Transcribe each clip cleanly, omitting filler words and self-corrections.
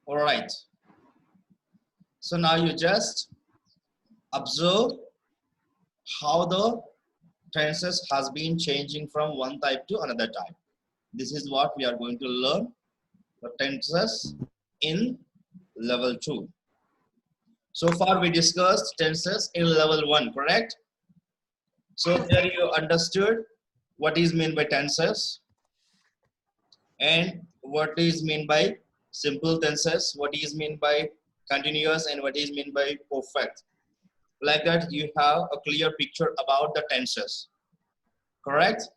All right. So now you just observe how the tenses has been changing from one type to another type. This is what we are going to learn, the tenses in level 2. So far we discussed tenses in level 1, correct? So there you understood what is meant by tenses and what is meant by simple tenses, what is meant by continuous, and what is meant by perfect. Like that you have a clear picture about the tenses, correct?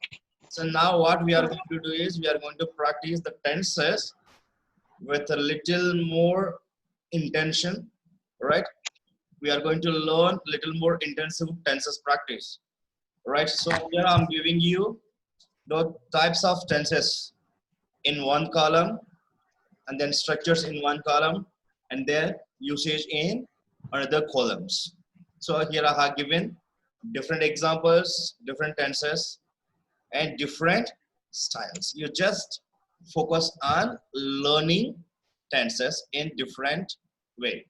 So now what we are going to do is we are going to practice the tenses with a little more intention, right? We are going to learn a little more intensive tenses practice, right? So here I'm giving you the types of tenses in one column, and then structures in one column, and their usage in another columns. So here I have given different examples, different tenses, and different styles. You just focus on learning tenses in different way.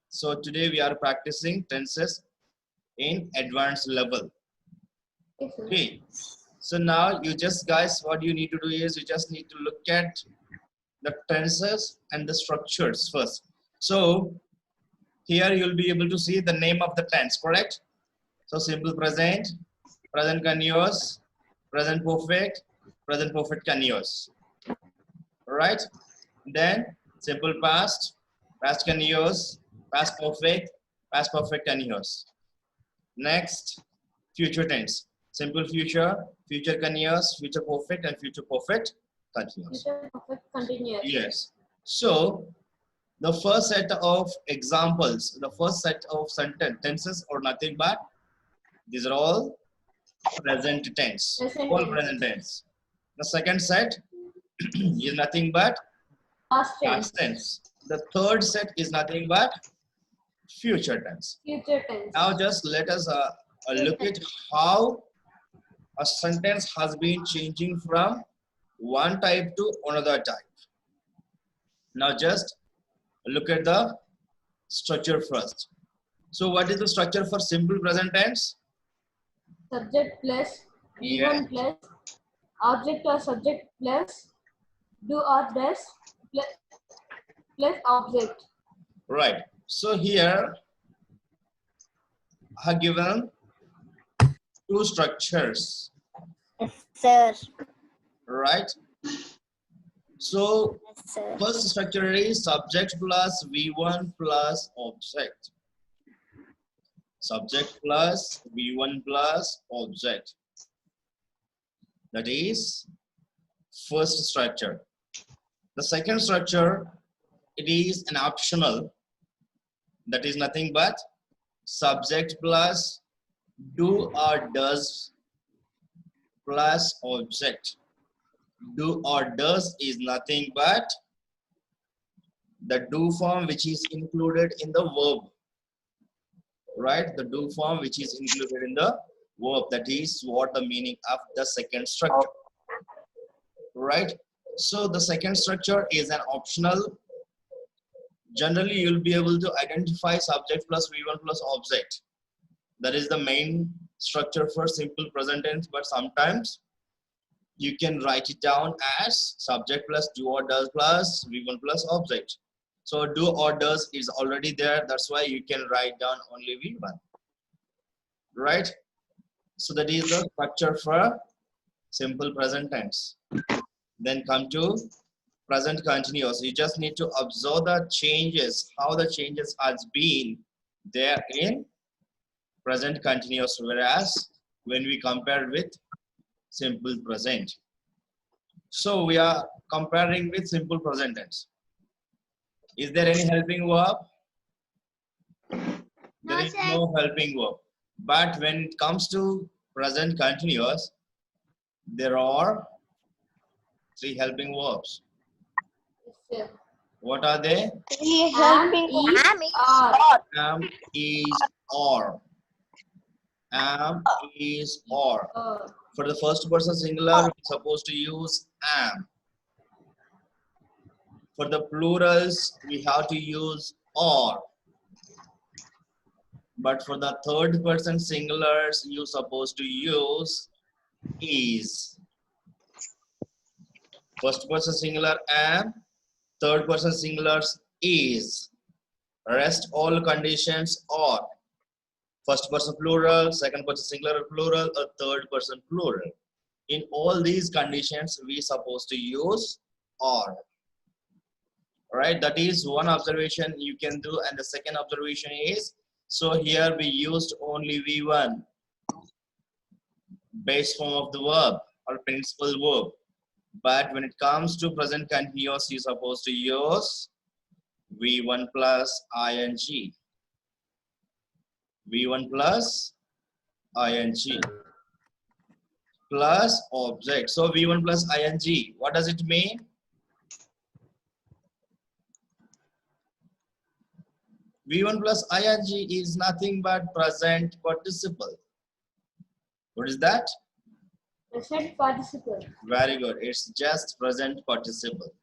So today we are practicing tenses in advanced level. Okay. So now you just guys, what you need to do is you just need to look at the tenses and the structures first. So here you'll be able to see the name of the tense, correct? So simple present, present continuous, present perfect continuous, right? Then simple past, past continuous, past perfect continuous. Next, future tense, simple future, future continuous, future perfect, and future perfect continuous. Future perfect continuous. Yes. So the first set of examples, the first set of tenses are nothing but these are all present tense, all present tense. The second set is nothing but past tense. The third set is nothing but future tense. Future tense. Now just let us look at how a sentence has been changing from one type to another type. Now just look at the structure first. So what is the structure for simple present tense? Subject plus V1 plus object or subject plus do or does plus object. Right. So here I have given two structures. Yes, sir. Right. So Yes, sir. first structure is subject plus V1 plus object. Subject plus V1 plus object. That is first structure. The second structure, it is an optional. That is nothing but subject plus do or does plus object. Do or does is nothing but the do form which is included in the verb, right? The do form which is included in the verb. That is what the meaning of the second structure, right? So the second structure is an optional. Generally you'll be able to identify subject plus V1 plus object. That is the main structure for simple present tense, but sometimes you can write it down as subject plus do or does plus V1 plus object. So do or does is already there. That's why you can write down only V1, right? So that is the structure for simple present tense. Then come to present continuous. You just need to observe the changes, how the changes has been there in present continuous, whereas when we compare with simple present. So we are comparing with simple present tense. Is there any helping verb? There is no helping verb. But when it comes to present continuous, there are three helping verbs. Yes, What are they? am, is, are. Am, is, or. Am, is, or. For the first person singular, we're supposed to use am. For the plurals, we have to use or. But for the third person singulars, you're supposed to use is. First person singular am, third person singulars is. Rest all conditions are. First person plural, second person singular plural, or third person plural. In all these conditions, we supposed to use are. Right? That is one observation you can do, and the second observation is, so here we used only V1, base form of the verb or principal verb. But when it comes to present continuous, you're supposed to use V1 plus ing. V1 plus ing plus object. So V1 plus ing, what does it mean? V1 plus ing is nothing but present participle. What is that? Present participle. Very good. It's just present participle.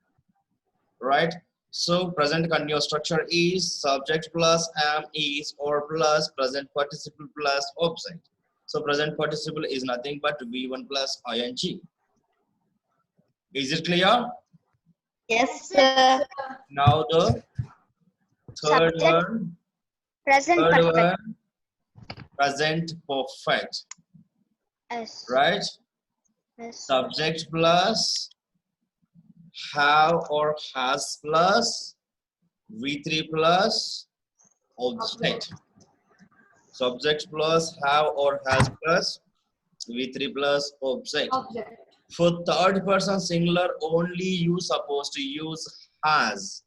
Right? So present continuous structure is subject plus am is or plus present participle plus object. So present participle is nothing but V1 plus ing. Is it clear? Yes, sir. Now the third Subject, one. present Third perfect. one, present perfect. Yes. Right? Yes. Subject plus have or has plus V3 plus object. Subject plus have or has plus V3 plus object. Object. For third person singular, only you supposed to use has.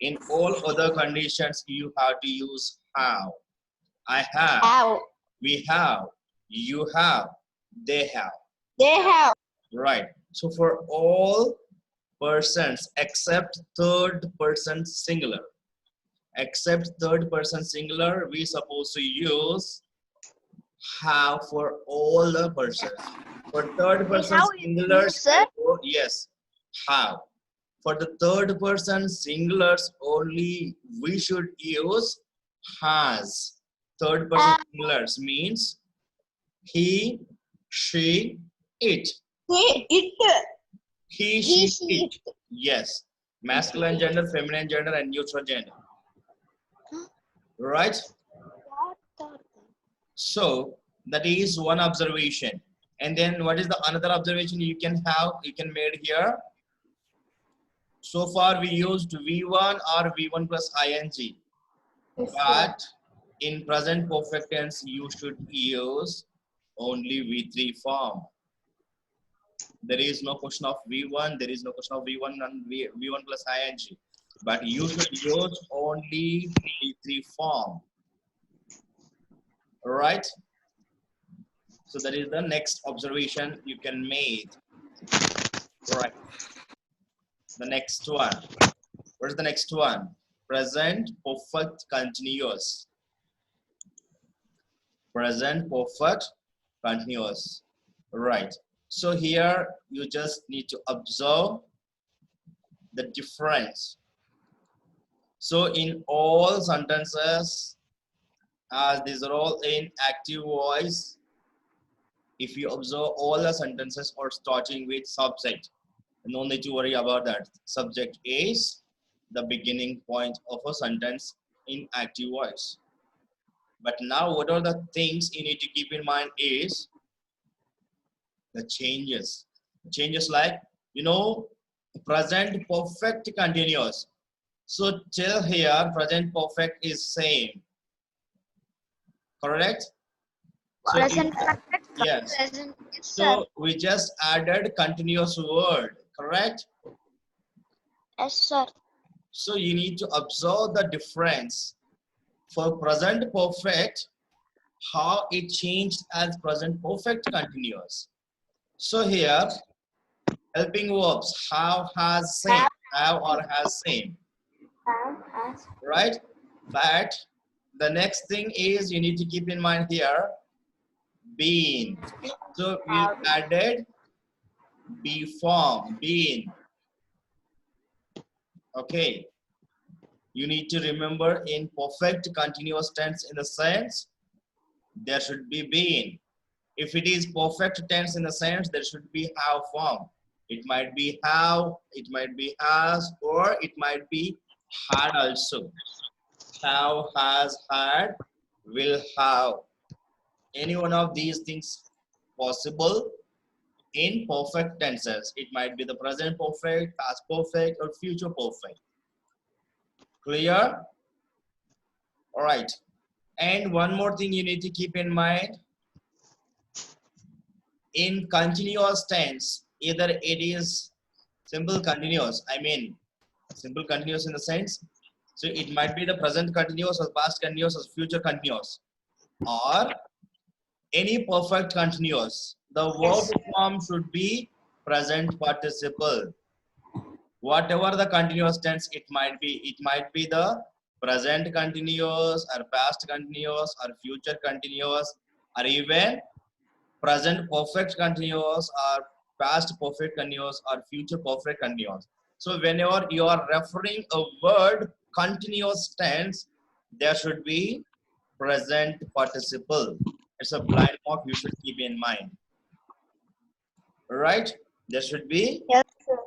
In all other conditions, you have to use have. I have, Have. we have, you have, they have. They have. Right. So for all persons except third person singular, we supposed to use have for all the persons. For third person Have singulars, sir? yes, have. For the third person singulars only, we should use has. Third person singulars means he, she, it. It. He, He, she, it. Yes. Masculine gender, feminine gender, and neutral gender. Right? So that is one observation. And then what is the another observation you can have, you can made here? So far we used V1 or V1 plus ing. Yes, But in present perfect tense, you should use only V3 form. There is no question of V1, there is no question of V1 and V1 plus ing. But you should use only V3 form. Alright? So that is the next observation you can make. Right. The next one. What is the next one? Present perfect continuous. Present perfect continuous. Right. So here you just need to observe the difference. So in all sentences, as these are all in active voice, if you observe all the sentences are starting with subject, no need to worry about that. Subject is the beginning point of a sentence in active voice. But now what are the things you need to keep in mind is the changes. Changes like, you know, present perfect continuous. So till here, present perfect is same. Correct? So Present perfect. yes. Present. Yes, sir. So we just added continuous word. Correct? Yes, sir. So you need to observe the difference. For present perfect, how it changed as present perfect continuous. So here, helping verbs, have, has, same, have or has, same, Have, has. right? But the next thing is you need to keep in mind here, been. So we added be form, been. Okay. You need to remember in perfect continuous tense in the sense there should be been. If it is perfect tense in the sense there should be have form. It might be have, it might be has, or it might be had also. Have, has, had, will have. Any one of these things possible in perfect tenses. It might be the present perfect, past perfect, or future perfect. Clear? All right. And one more thing you need to keep in mind, in continuous tense, either it is simple continuous, I mean simple continuous in the sense, so it might be the present continuous or past continuous or future continuous, or any perfect continuous. The verb Yes. form should be present participle. Whatever the continuous tense it might be the present continuous or past continuous or future continuous, or even present perfect continuous or past perfect continuous or future perfect continuous. So whenever you are referring a word continuous tense, there should be present participle. It's a blind mark you should keep in mind. Right? There should be Yes, sir.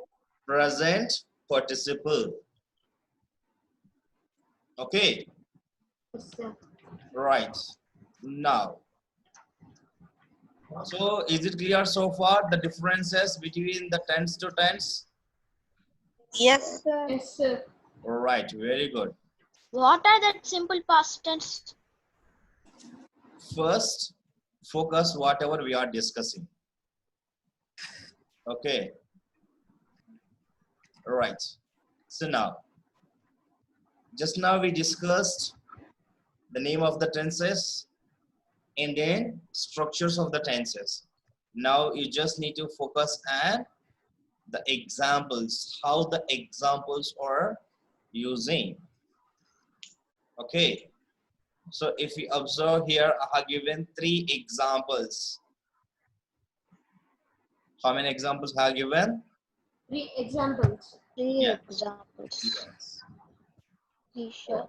present participle. Okay, Yes, sir. right. Now, so is it clear so far the differences between the tense to tense? Yes, sir. Yes, sir. Right, very good. What are the simple past tense? First, focus whatever we are discussing. Okay, right. So now, just now we discussed the name of the tenses and then structures of the tenses. Now you just need to focus on the examples, how the examples are using. Okay, so if we observe here, I have given 3 examples. How many examples I have given? 3 examples. Three Yeah. examples. Yes. T-shirt.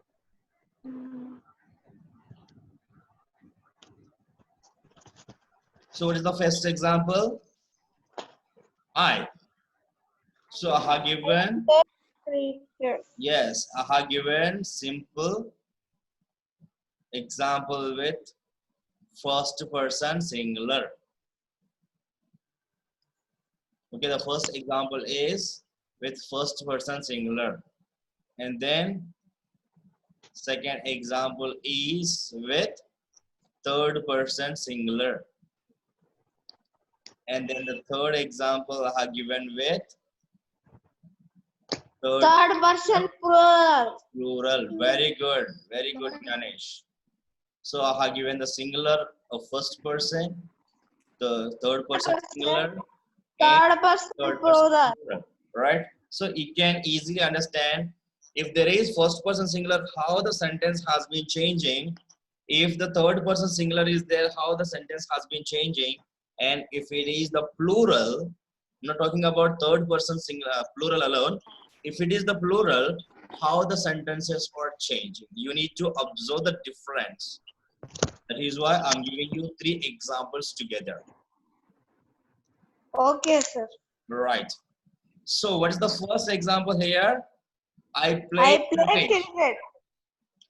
Mm, So what is the first example? I. So I have given, Three here. yes, I have given simple example with first person singular. Okay, the first example is with first person singular. And then second example is with third person singular. And then the third example I have given with Third person plural. plural. Very good, Ganesh. So I have given the singular of first person, the third person singular, and Third person third person plural. plural, right? So you can easily understand if there is first person singular, how the sentence has been changing. If the third person singular is there, how the sentence has been changing. And if it is the plural, I'm not talking about third person singular, plural alone. If it is the plural, how the sentences are changing. You need to observe the difference. That is why I'm giving you 3 examples together. Okay, sir. Right. So what is the first example here? I play I play cricket. cricket.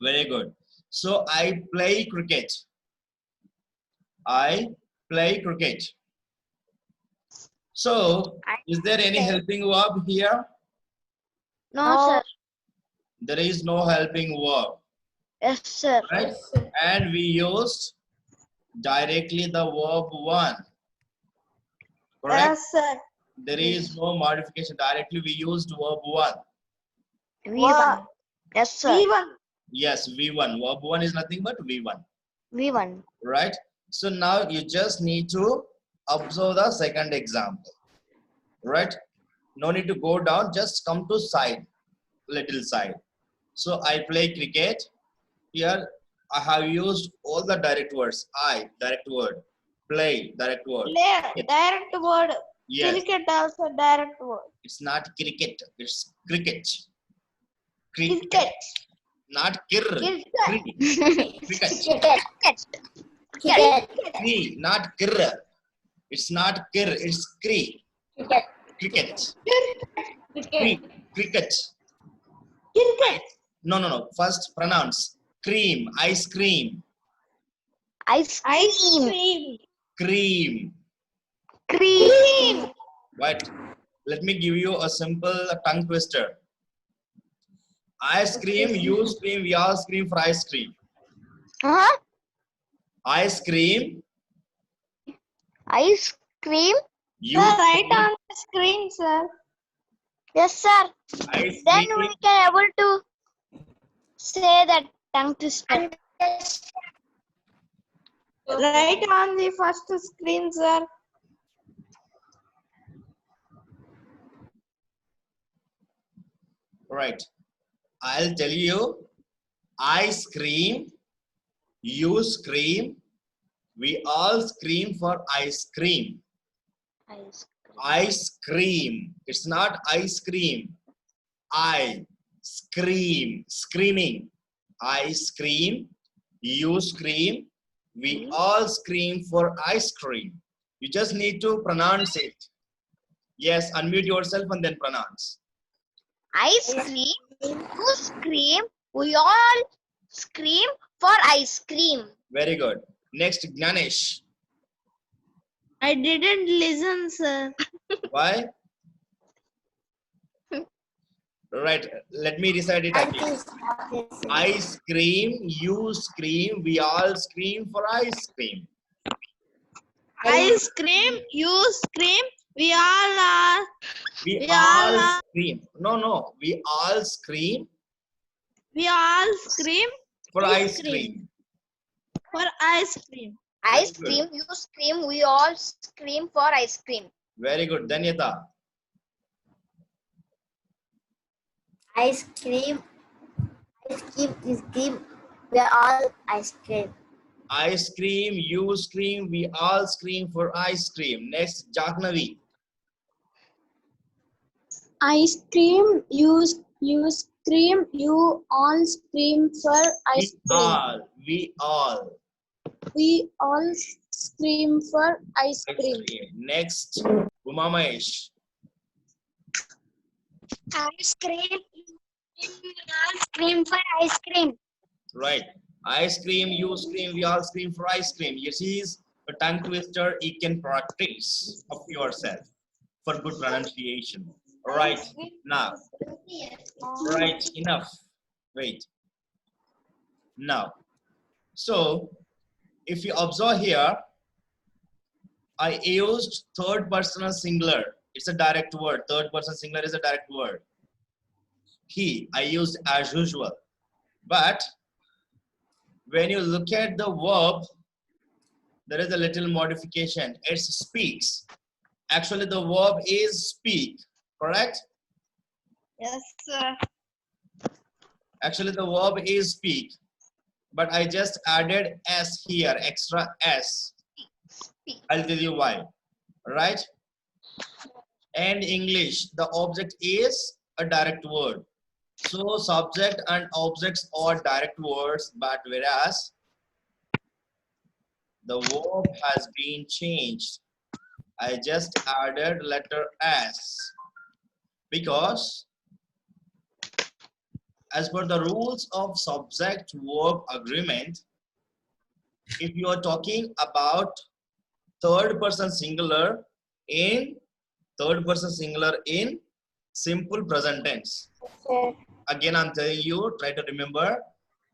Very good. So I play cricket. I play cricket. So is there any play. helping verb here? No, sir. There is no helping verb, Yes, sir. right? Yes, sir. And we used directly the verb one. Correct? Yes, sir. There is no modification. Directly we used verb one. V1. Yes, sir. V1. Yes, V1. Verb one is nothing but V1. V1. Right? So now you just need to observe the second example. Right? No need to go down, just come to side, little side. So I play cricket. Here I have used all the direct words. I, direct word. Play, direct word. Play, direct word. Yes. Cricket also direct word. It's not cricket, it's cricket. Cricket. Not kir. Cricket. Cree, not kir. It's not kir, it's cree. Cricket. Cricket. No. First pronounce. Cream, ice cream. Ice cream. Cream. Cream. Right. Let me give you a simple tongue twister. Ice cream, you scream, we all scream for ice cream. Huh? Ice cream, Ice cream. you Right scream, on the screen, sir. Yes, sir. ice Then cream. we can able to say that tongue twister. Right on the first screen, sir. Right. I'll tell you. I scream, you scream, we all scream for ice cream. Ice cream. Ice cream. It's not ice cream. I scream, screaming. I scream, you scream, we all scream for ice cream. You just need to pronounce it. Yes, unmute yourself and then pronounce. Ice cream. You scream. We all scream for ice cream. Very good. Next, Ganesh. I didn't listen, sir. Why? Right, let me recite it again. I scream, you scream, we all scream for ice cream. I scream, you scream, we all are. We We all all are. scream. No. We all scream We all scream for we ice scream. cream. For ice cream. Ice Very cream. good. You scream. We all scream for ice cream. Very good. Danyata. Ice cream, you scream, we are all ice cream. I scream, you scream, we all scream for ice cream. Next, Jahnavi. Ice cream, you scream, you all scream for ice cream. We all. We all scream for ice Ice cream. cream. Next, Umamahesh. Ice cream. We all scream for ice cream. Right. I scream, you scream, we all scream for ice cream. This is a tongue twister you can practice of yourself for good pronunciation. Right. Now. Right. Enough. Wait. Now. So, if you observe here, I used third person singular. It's a direct word. Third person singular is a direct word. He, I used as usual. But when you look at the verb, there is a little modification. It speaks. Actually, the verb is speak, correct? Yes, sir. Actually, the verb is speak. But I just added S here, extra S. I'll tell you why. Right? And English, the object is a direct word. So subject and objects are direct words, but whereas the verb has been changed. I just added letter S because as per the rules of subject verb agreement, if you are talking about third person singular in simple present tense. Again, I'm telling you, try to remember,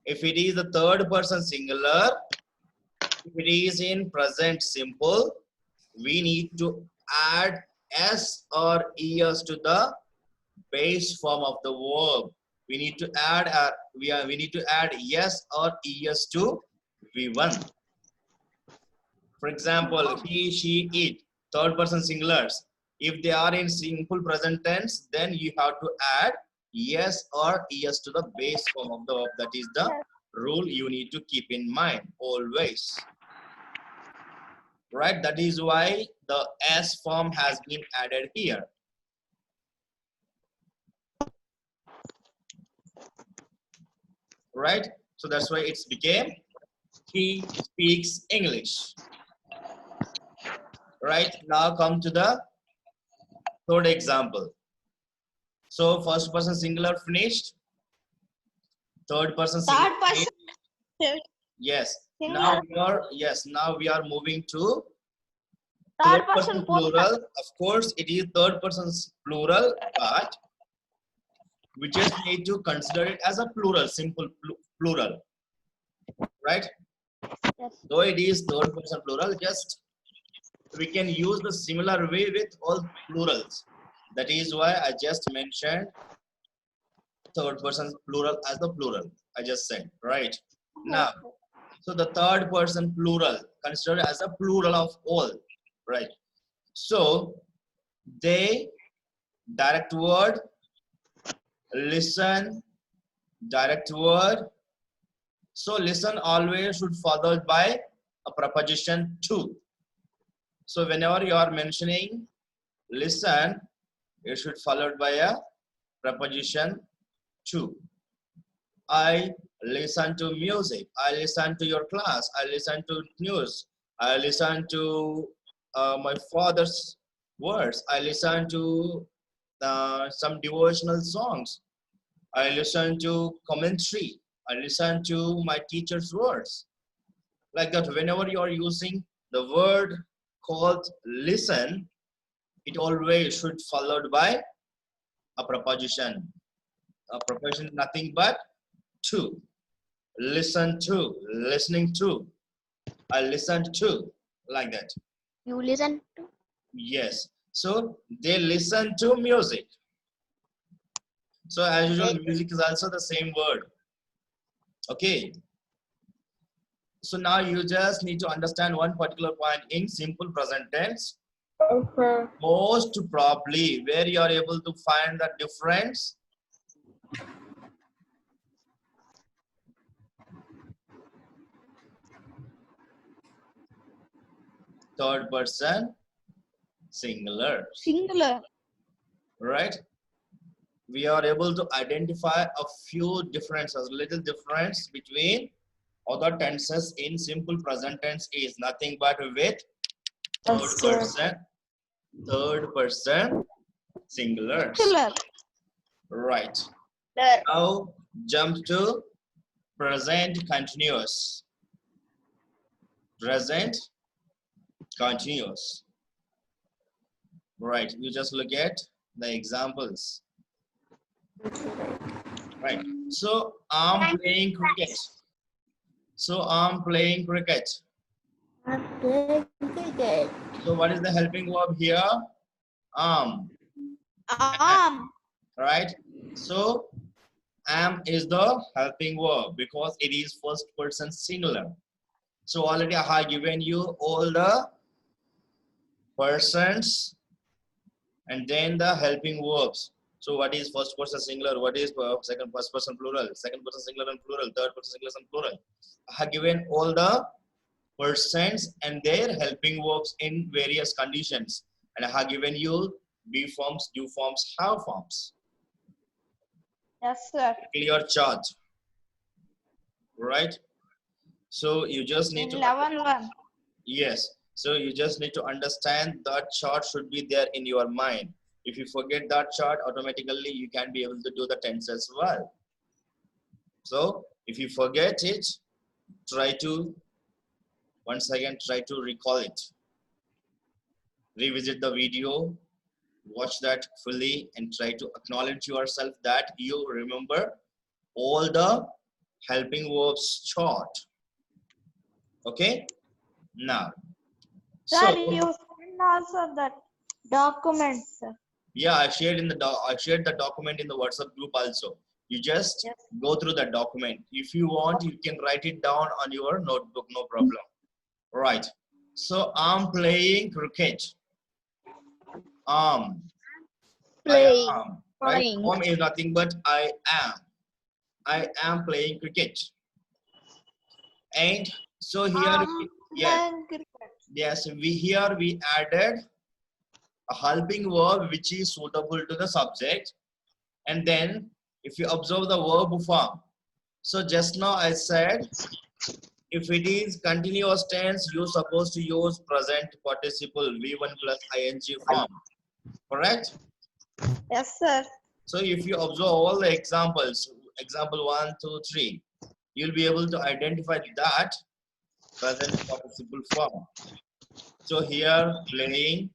if it is the third person singular, if it is in present simple, we need to add S or ES to the base form of the verb. We need to add we need to add yes or ES to V1. For example, he, she, it, third person singulars. If they are in simple present tense, then you have to add yes or es to the base form of the verb. That is the rule you need to keep in mind always. Right? That is why the S form has been added here. right? So that's why it's became he speaks English. Right, now come to the third example. So first person singular finished, third person singular Third person. finished. Yes, Singular. now we are moving to Third third person person plural. Of course it is third person's plural, but we just need to consider it as a plural, simple plural, right? Yes. Though it is third person plural, just we can use the similar way with all plurals. That is why I just mentioned third person plural as the plural. I just said, right? Now, so the third person plural considered as a plural of all, right? So they, direct word, listen, direct word. So listen always should followed by a preposition to. So whenever you are mentioning listen, it should followed by a preposition to. I listen to music. I listen to your class. I listen to news. I listen to my father's words. I listen to some devotional songs. I listen to commentary. I listen to my teacher's words. Like that, whenever you are using the word called listen, it always should followed by a preposition. A preposition nothing but to. Listen to, listening to. I listen to, like that. You listen to. Yes. So they listen to music. So as usual, music is also the same word. Okay. So now you just need to understand one particular point in simple present tense. Most probably where you are able to find the difference. Third person singular. Singular. Right? We are able to identify a few differences, little difference between other tenses in simple present tense is nothing but with third person singular. Singular. Right. Now jump to present continuous. Present continuous. Right. You just look at the examples. Right. So I'm playing cricket. So I'm playing cricket. I'm playing cricket. So what is the helping verb here? Right? So am is the helping verb because it is first person singular. So already I have given you all the persons and then the helping verbs. So what is first person singular? What is second first person plural? Second person singular and plural. Third person singular and plural. I have given all the persons and their helping verbs in various conditions. And I have given you be forms, do forms, have forms. Yes, sir. Clear chart. Right? So you just need to 11-1. yes. So you just need to understand that chart should be there in your mind. If you forget that chart, automatically you can be able to do the tense as well. So if you forget it, try to once again try to recall it. Revisit the video, watch that fully and try to acknowledge yourself that you remember all the helping verbs chart. Okay? Now, Sir, so you send also that documents, sir. yeah, I shared the document in the WhatsApp group also. You just go through that document. If you want, you can write it down on your notebook, no problem. Right. So I'm playing cricket. Playing. I am, right? Is nothing but I am. I am playing cricket. And so here, we added a helping verb which is suitable to the subject. And then if you observe the verb form, So just now I said, if it is continuous tense, you're supposed to use present participle V1 plus ing form. Correct? Yes, sir. So if you observe all the examples, example 1, 2, 3, you'll be able to identify that present participle form. So here playing,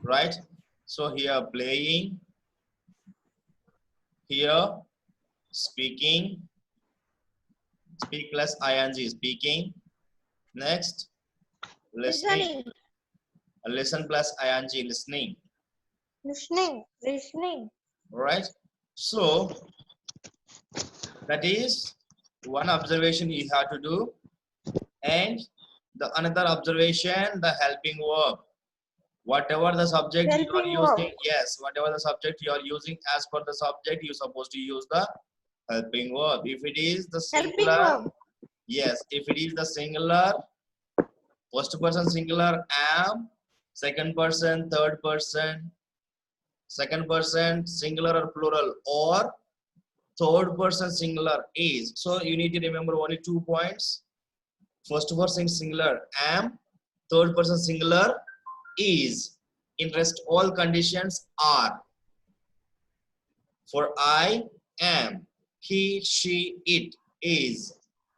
right? So here playing, here speaking, speak plus ing, speaking. Next, listening, Listening. listen plus ing, listening. Listening. Listening. Right? So that is one observation you have to do, and the another observation, the helping verb. Whatever the subject you are Helping verb. using, yes, whatever the subject you are using, as per the subject, you're supposed to use the helping verb. If it is the Helping singular, verb. yes, if it is the singular, first person singular am, second person, third person, second person singular or plural, or third person singular is. So you need to remember only 2 points. First person singular am, third person singular is. In rest all conditions are. For I am, he, she, it is.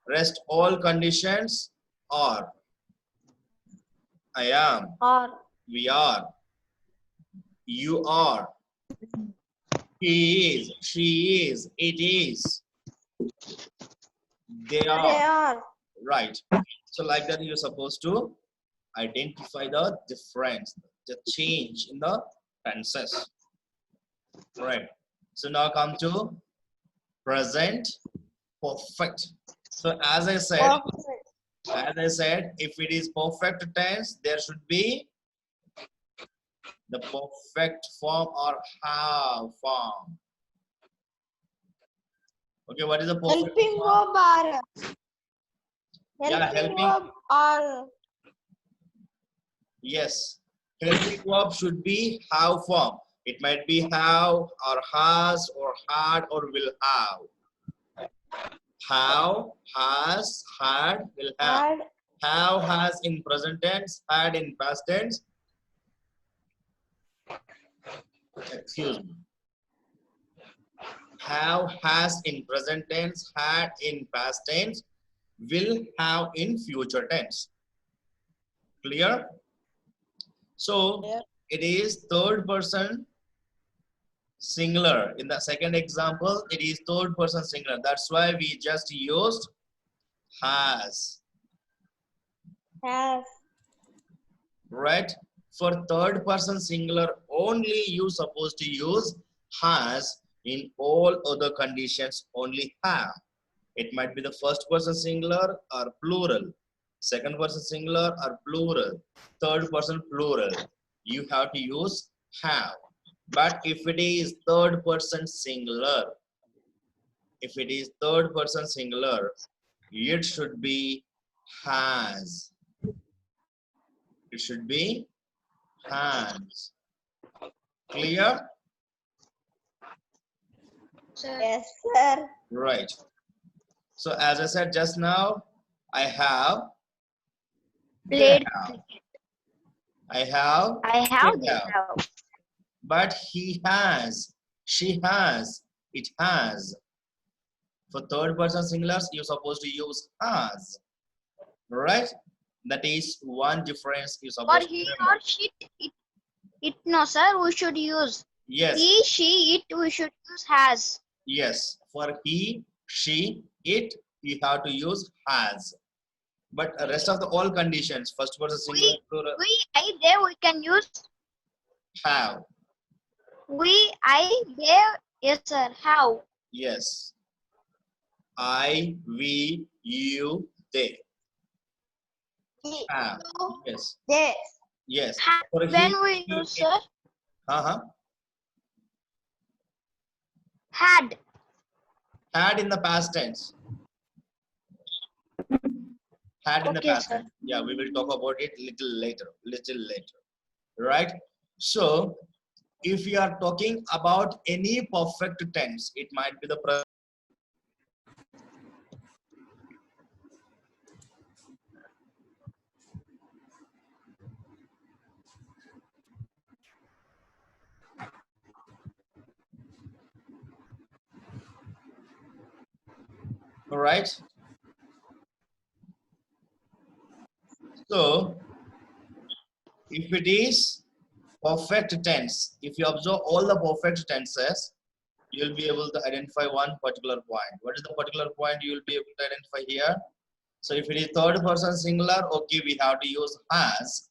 Rest all conditions are. I am, Or. we are, you are, he is, she is, it is, they They are. are. Right. So like that you're supposed to identify the difference, the change in the tenses. Right. So now come to present perfect. So as I said, if it is perfect tense, there should be the perfect form or have form. Okay, what is the perfect Helping form? verb are. Yeah, Helping helping. verb are. Yes, helping verb should be have form. It might be have or has or had or will have. Have, has, had, will have. Had. Have, has in present tense, had in past tense. Excuse me. Have, has in present tense, had in past tense, will have in future tense. Clear? So Yeah. it is third person singular. In the second example, it is third person singular. That's why we just used has. Have. Right? For third person singular only, you supposed to use has. In all other conditions only have. It might be the first person singular or plural, second person singular or plural, third person plural. You have to use have. But if it is third person singular, if it is third person singular, it should be has. It should be has. Clear? Yes, sir. Right. So as I said just now, I have, they Played have. cricket. I have, I have, they they have. have. But he has, she has, it has. For third person singulars, you're supposed to use has. Right? That is one difference you're For supposed to he remember. or she, it no, sir, we should use. Yes, He, she, it, we should use has. yes. For he, she, it, you have to use has. But the rest of the all conditions, first person singular, plural, We, I, they, we can use. have. We, I, they, yes, sir, have. Yes. I, we, you, they He. have. You. Yes. They. Yes. Had, For when he, we she, use, it. sir, Uh-huh. had. Had in the past tense. Had in the Okay, past sir. tense. Yeah, we will talk about it little later. Right? So if you are talking about any perfect tense, it might be the present. All right. So if it is perfect tense, if you observe all the perfect tenses, you'll be able to identify one particular point. What is the particular point you will be able to identify here? So if it is third person singular, okay, we have to use has.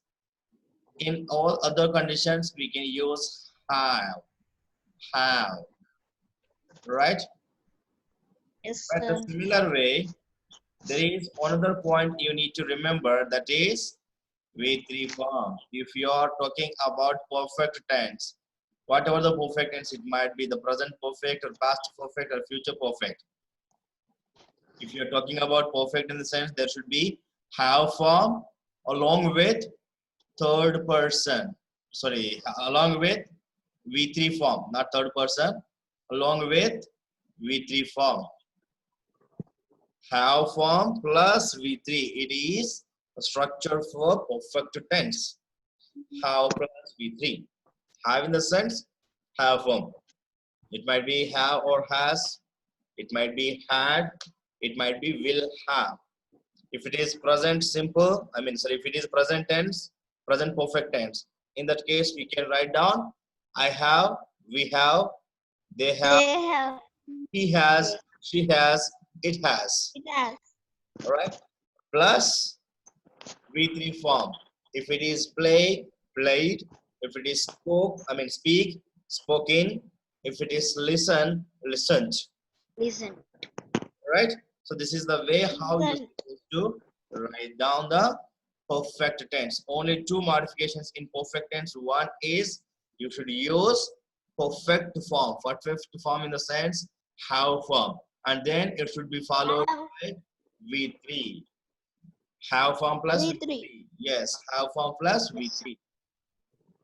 In all other conditions, we can use have, right? Yes, But the sir. similar way, there is another point you need to remember, that is V3 form. If you are talking about perfect tense, whatever the perfect tense, it might be the present perfect or past perfect or future perfect. If you're talking about perfect in the sense, there should be have form along with third person. Sorry, along with V3 form, not third person, along with V3 form. Have form plus V3. It is a structure for perfect tense. Have plus V3. Have in the sense, have form. It might be have or has. It might be had. It might be will have. If it is present simple, if it is present tense, present perfect tense, in that case, we can write down I have, we have, they have, They have. he has, she has, it has. It has. All right. Plus V3 form. If it is play, played. If it is speak, spoken. If it is listen, listened. Listen. Right? So this is the way how you Listen. supposed to write down the perfect tense. Only two modifications in perfect tense. One is you should use perfect form. Perfect form in the sense have form, and then it should be followed Have. by V3. Have form plus V3. V3. Yes, have form plus V3.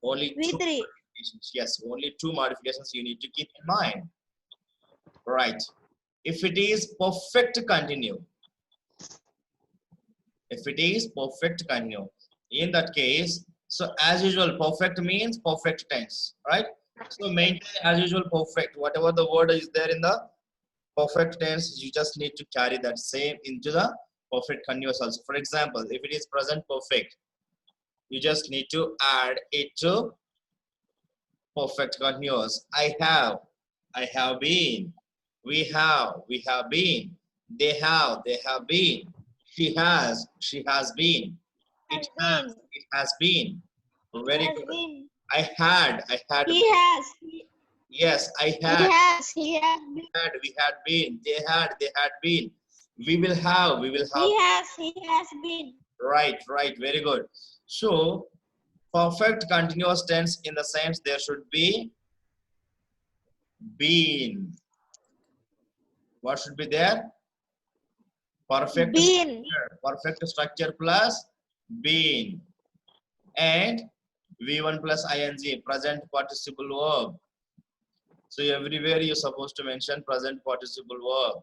Only two V3. modifications. Yes, only two modifications you need to keep in mind. Right. If it is perfect continue, if it is perfect continue, in that case, so as usual, perfect means perfect tense, right? So maintain as usual perfect. Whatever the word is there in the perfect tense, you just need to carry that same into the perfect continuous also. For example, if it is present perfect, you just need to add it to perfect continuous. I have been. We have been. They have been. She has been. Has been. It has been. Very Has good. been. I had He been. has. Yes, I He had, has. He has been. we had been. They had been. We will have. He has. He has been. Right, very good. So, perfect continuous tense in the sense there should be been. What should be there? Perfect Been. structure. Perfect structure plus been. And V1 plus ing, present participle verb. So everywhere you're supposed to mention present participle verb.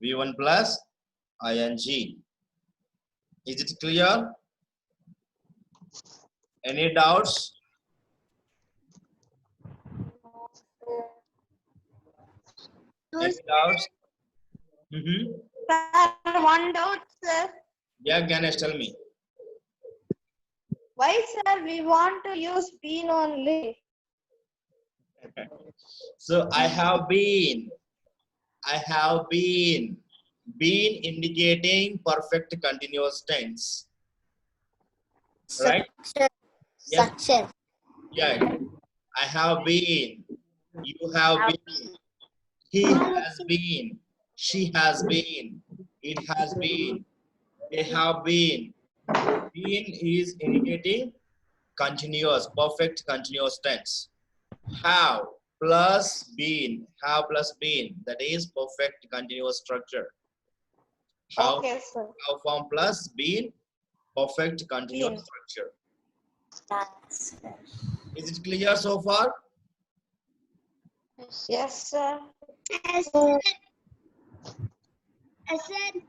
V1 plus ing. Is it clear? Any doubts? Any doubts? Sir, one doubt, sir. Yeah, Ganesh, tell me. Why, sir, we want to use been only? So I have been. Been indicating perfect continuous tense. Right? Yes. Structure. Yeah. I have been. You have been. He has been. She has been. It has been. They have been. Been is indicating continuous, perfect continuous tense. Have plus been. Have plus been. That is perfect continuous structure. Okay, sir. Have form plus been. Perfect continuous Been. structure. Is it clear so far? Yes, sir. Yes, sir. Yes, sir.